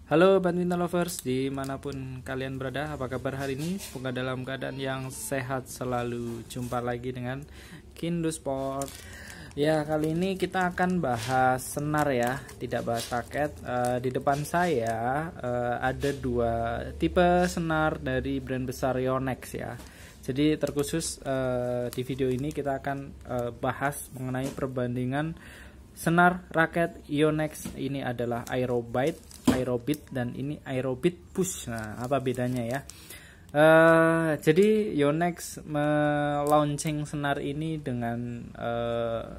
Halo badminton lovers, dimanapun kalian berada, apa kabar hari ini? Semoga dalam keadaan yang sehat selalu. Jumpa lagi dengan Kindu Sport. Ya, kali ini kita akan bahas senar ya, tidak bahas raket. Di depan saya ada dua tipe senar dari brand besar Yonex ya. Jadi terkhusus di video ini kita akan bahas mengenai perbandingan senar raket Yonex. Ini adalah Aerobit dan ini Aerobit Push. Nah, apa bedanya ya? Jadi Yonex melaunching senar ini dengan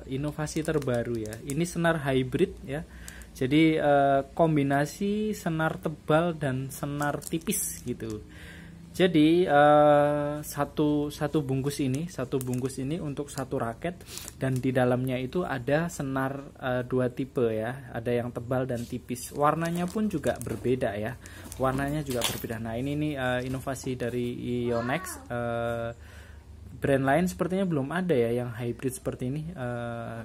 inovasi terbaru ya. Ini senar hybrid ya. Jadi kombinasi senar tebal dan senar tipis gitu. Jadi satu bungkus ini untuk satu raket, dan di dalamnya itu ada senar dua tipe ya, ada yang tebal dan tipis. Warnanya pun juga berbeda ya, Nah ini nih inovasi dari Yonex. Brand lain sepertinya belum ada ya yang hybrid seperti ini.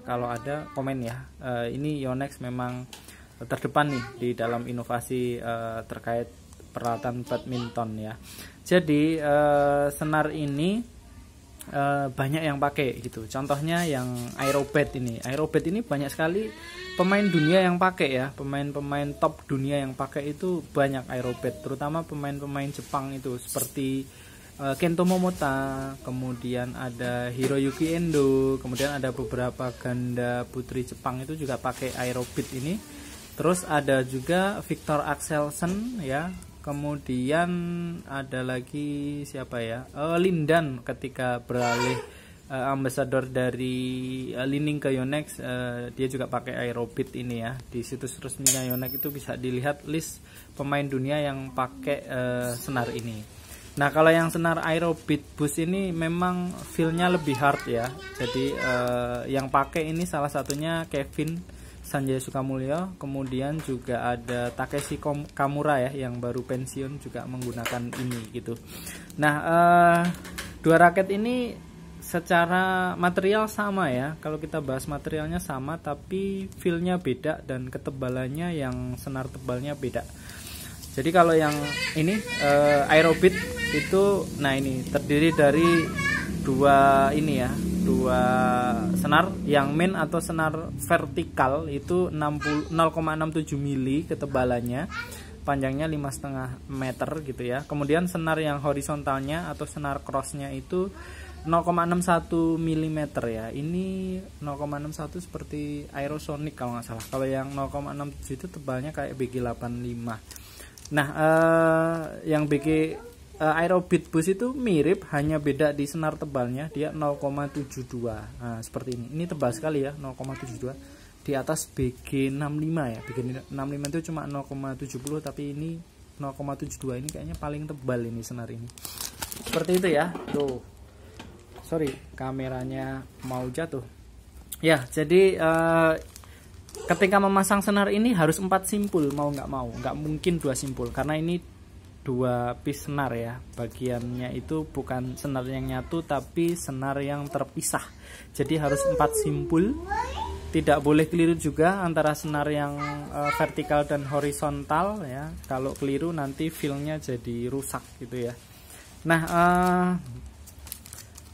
Kalau ada komen ya. Ini Yonex memang terdepan nih di dalam inovasi terkait peralatan badminton ya. Jadi senar ini banyak yang pakai gitu. Contohnya yang Aerobit ini banyak sekali pemain dunia yang pakai ya. Pemain-pemain top dunia yang pakai itu banyak Aerobit, terutama pemain-pemain Jepang itu seperti Kento Momota, kemudian ada Hiroyuki Endo, kemudian ada beberapa ganda putri Jepang itu juga pakai Aerobit ini. Terus ada juga Viktor Axelsen ya. Kemudian ada lagi siapa ya? Lindan ketika beralih ambasador dari Li-Ning ke Yonex, dia juga pakai Aerobit ini ya. Di situs resminya Yonex itu bisa dilihat list pemain dunia yang pakai senar ini. Nah, kalau yang senar Aerobit Boost ini memang feel-nya lebih hard ya. Jadi yang pakai ini salah satunya Kevin Sanjaya Sukamulyo, kemudian juga ada Takeshi Kamura ya yang baru pensiun juga menggunakan ini gitu. Nah, dua raket ini secara material sama ya. Kalau kita bahas materialnya sama, tapi feel-nya beda dan ketebalannya yang senar tebalnya beda. Jadi kalau yang ini Aerobit itu, nah ini terdiri dari dua senar. Yang main atau senar vertikal itu 0,67 mili ketebalannya, panjangnya 5,5 meter gitu ya. Kemudian senar yang horizontalnya atau senar crossnya itu 0,61 mm ya. Ini 0,61 seperti Aerosonic kalau nggak salah. Kalau yang 0,67 itu tebalnya kayak BG85. Nah, yang BG Aerobit Boost itu mirip, hanya beda di senar tebalnya, dia 0,72. Nah, seperti ini. Ini tebal sekali ya, 0,72. Di atas BG65 ya. BG65 itu cuma 0,70, tapi ini 0,72. Ini kayaknya paling tebal ini senar ini. Seperti itu ya. Tuh. Sorry, kameranya mau jatuh. Ya, jadi ketika memasang senar ini harus 4 simpul, mau nggak mau. Nggak mungkin 2 simpul, karena ini 2 piece senar ya. Bagiannya itu bukan senar yang nyatu, tapi senar yang terpisah. Jadi harus 4 simpul. Tidak boleh keliru juga antara senar yang vertikal dan horizontal ya. Kalau keliru nanti feel-nya jadi rusak gitu ya. Nah,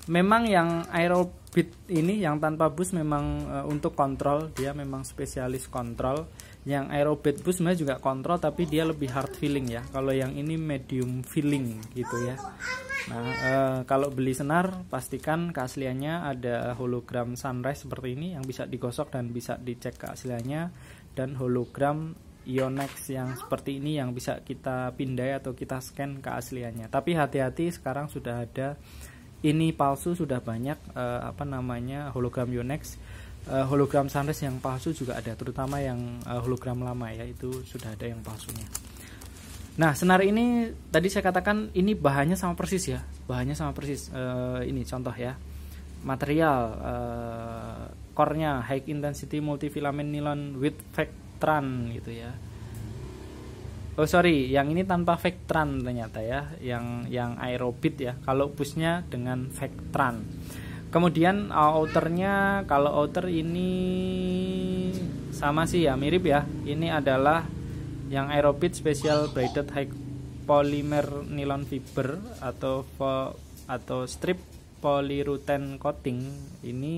memang yang Aerobit ini yang tanpa boost memang untuk kontrol, dia memang spesialis kontrol. Yang Aerobit Boost sebenarnya juga kontrol, tapi dia lebih hard feeling ya. Kalau yang ini medium feeling gitu ya. Nah, kalau beli senar pastikan keasliannya ada hologram sunrise seperti ini yang bisa digosok dan bisa dicek keasliannya, dan hologram Yonex yang seperti ini yang bisa kita pindai atau kita scan keasliannya. Tapi hati-hati, sekarang sudah ada ini palsu, sudah banyak hologram Yonex. Hologram sunrise yang palsu juga ada, terutama yang hologram lama ya, itu sudah ada yang palsunya. Nah, senar ini tadi saya katakan ini bahannya sama persis ya, ini contoh ya, material core-nya high intensity multifilament nylon with Vectran gitu ya. Oh sorry, yang ini tanpa Vectran ternyata ya, yang Aerobit ya. Kalau pushnya dengan Vectran. Kemudian outernya, kalau outer ini sama sih ya, mirip ya. Ini adalah yang Aerobit Special Braided High Polymer Nylon Fiber atau strip polyurethane coating ini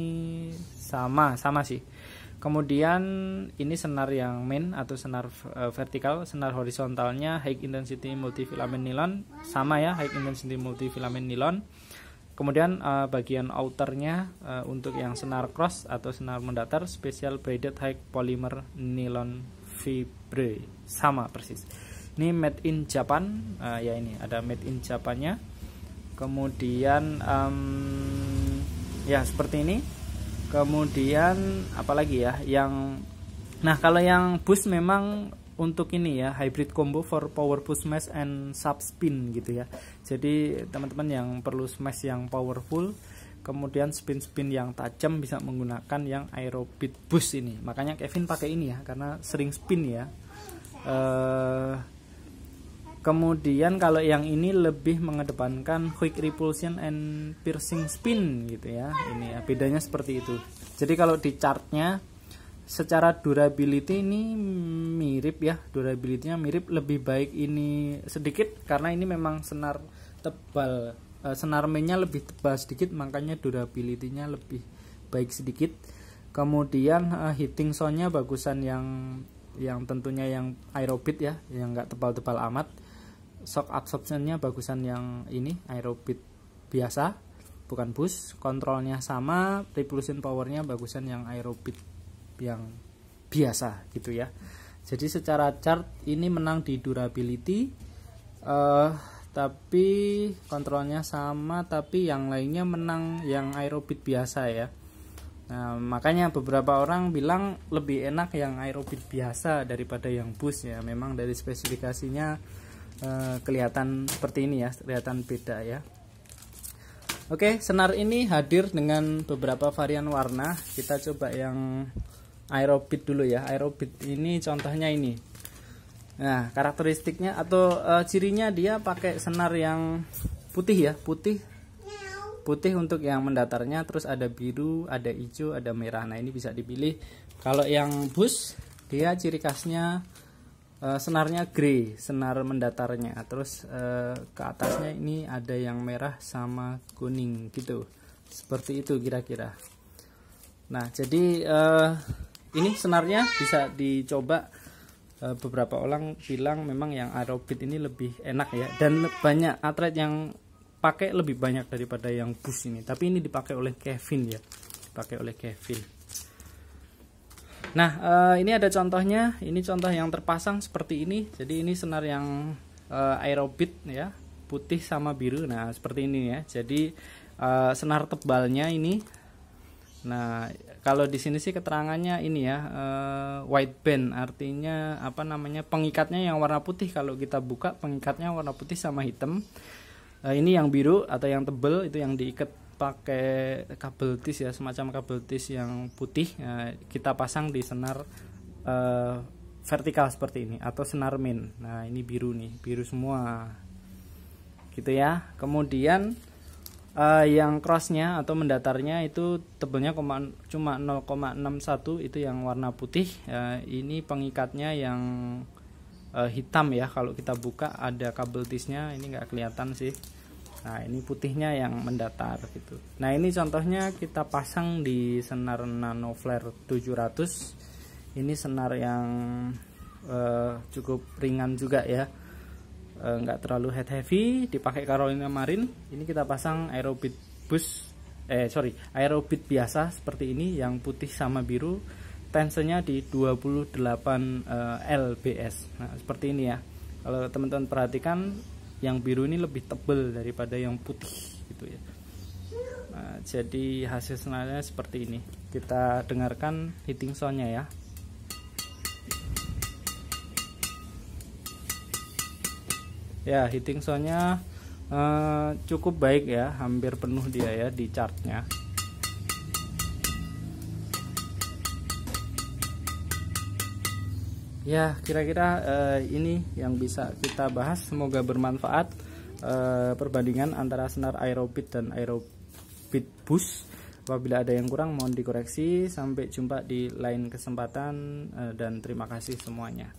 sama sih. Kemudian ini senar yang main atau senar vertikal, senar horizontalnya high intensity multifilament nylon sama ya, high intensity multifilament nylon. Kemudian bagian outernya untuk yang senar cross atau senar mendatar special braided high polymer nylon fibre sama persis. Ini made in Japan, ya ini ada made in Japannya. Kemudian ya seperti ini. Kemudian apalagi ya nah kalau yang boost memang untuk ini ya, hybrid combo for power push smash and sub spin gitu ya. Jadi teman-teman yang perlu smash yang powerful, kemudian spin yang tajam bisa menggunakan yang Aerobit boost ini. Makanya Kevin pakai ini ya, karena sering spin ya. Kemudian kalau yang ini lebih mengedepankan quick repulsion and piercing spin gitu ya. Ini ya, bedanya seperti itu. Jadi kalau di chartnya secara durability ini mirip ya, durability-nya mirip, lebih baik ini sedikit karena ini memang senar tebal. Senar mainnya lebih tebal sedikit, makanya durability-nya lebih baik sedikit. Kemudian hitting zone-nya bagusan yang tentunya yang Aerobit ya, yang enggak tebal-tebal amat. Shock absorption-nya bagusan yang ini Aerobit biasa, bukan boost. Kontrolnya sama, repulsion power-nya bagusan yang Aerobit yang biasa gitu ya. Jadi secara chart ini menang di durability, tapi kontrolnya sama, tapi yang lainnya menang yang Aerobit biasa ya. Nah, makanya beberapa orang bilang lebih enak yang Aerobit biasa daripada yang boost ya. Memang dari spesifikasinya kelihatan seperti ini ya, kelihatan beda ya. Oke, senar ini hadir dengan beberapa varian warna. Kita coba yang Aerobit dulu ya. Aerobit ini contohnya ini. Nah, karakteristiknya atau cirinya dia pakai senar yang putih ya, putih untuk yang mendatarnya, terus ada biru, ada hijau, ada merah. Nah, ini bisa dipilih. Kalau yang boost dia ciri khasnya senarnya grey, senar mendatarnya, terus ke atasnya ini ada yang merah sama kuning gitu, seperti itu kira-kira. Nah, jadi ini senarnya bisa dicoba. Beberapa orang bilang memang yang Aerobit ini lebih enak ya, dan banyak atlet yang pakai lebih banyak daripada yang boost ini. Tapi ini dipakai oleh Kevin ya, dipakai oleh Kevin. Nah, ini ada contohnya. Ini contoh yang terpasang seperti ini. Jadi ini senar yang Aerobit ya, putih sama biru. Nah, seperti ini ya. Jadi senar tebalnya ini. Nah, kalau di sini sih keterangannya ini ya, white band, artinya apa namanya, pengikatnya yang warna putih. Kalau kita buka pengikatnya warna putih sama hitam. Ini yang biru atau yang tebal itu yang diikat pakai kabel tis ya, semacam kabel tis yang putih. Kita pasang di senar vertikal seperti ini atau senar main. Nah, ini biru nih, biru semua gitu ya. Kemudian yang crossnya atau mendatarnya itu tebelnya cuma 0,61, itu yang warna putih. Ini pengikatnya yang hitam ya, kalau kita buka ada kabel tisnya, ini nggak kelihatan sih. Nah, ini putihnya yang mendatar gitu. Nah, ini contohnya kita pasang di senar Nano Flare 700. Ini senar yang cukup ringan juga ya, nggak terlalu head heavy, dipakai Carolina Marine. Ini kita pasang Aerobit boost, Aerobit biasa seperti ini, yang putih sama biru. Tensionnya di 28 lbs. Nah, seperti ini ya. Kalau teman-teman perhatikan, yang biru ini lebih tebal daripada yang putih gitu ya. Nah, jadi hasil senarnya seperti ini. Kita dengarkan hitting sound-nya ya. Ya, hitting sound-nya cukup baik ya, hampir penuh dia ya di chartnya. Ya, kira-kira ini yang bisa kita bahas. Semoga bermanfaat perbandingan antara senar Aerobit dan Aerobit boost. Apabila ada yang kurang mohon dikoreksi. Sampai jumpa di lain kesempatan dan terima kasih semuanya.